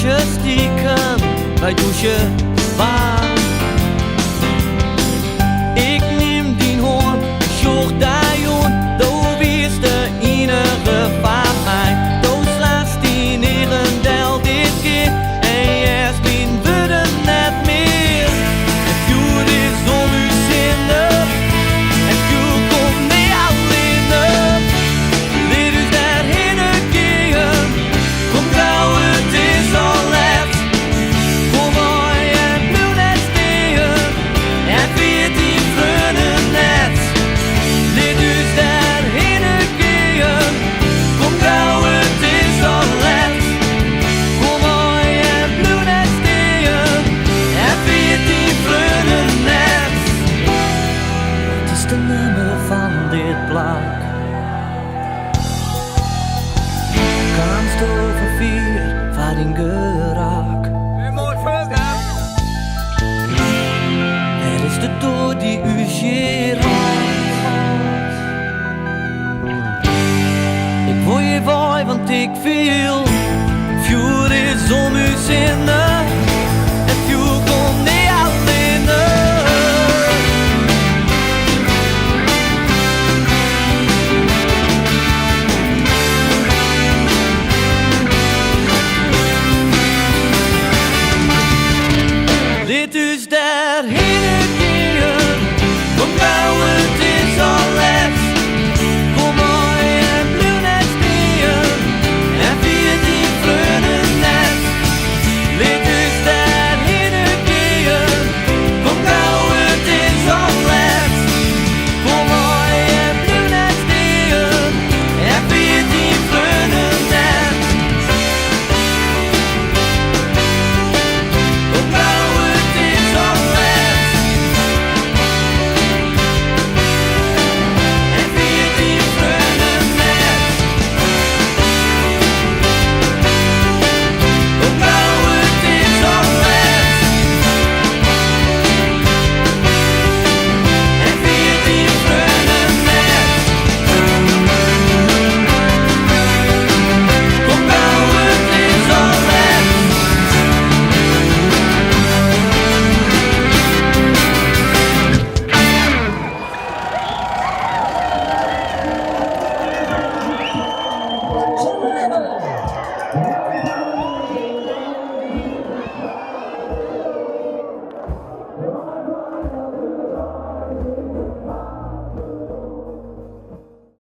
je stiekem bij douche waar. Ik neem die hoorn, zocht daar joen, do wist de enige van mij. Do slaast die nerendel dit keer en yes, mijn woede net meer. Het vuur is om uw zinnen, het vuur komt niet alleen op. Dit is daarheen gegaan, kom gauw, het is al laat. Kom mooi en blijf net steken, en viert die vrienden net. Dit is daarheen gegaan, kom gauw, het is al laat. Kom mooi en blijf net steken, en viert die vrienden net. Het is de nummer van dit blok. Kanst over 4 van in gerak. Het is de dood die u geeft. Ik wil je voor, want ik wil. Vuur is om uw zinnen.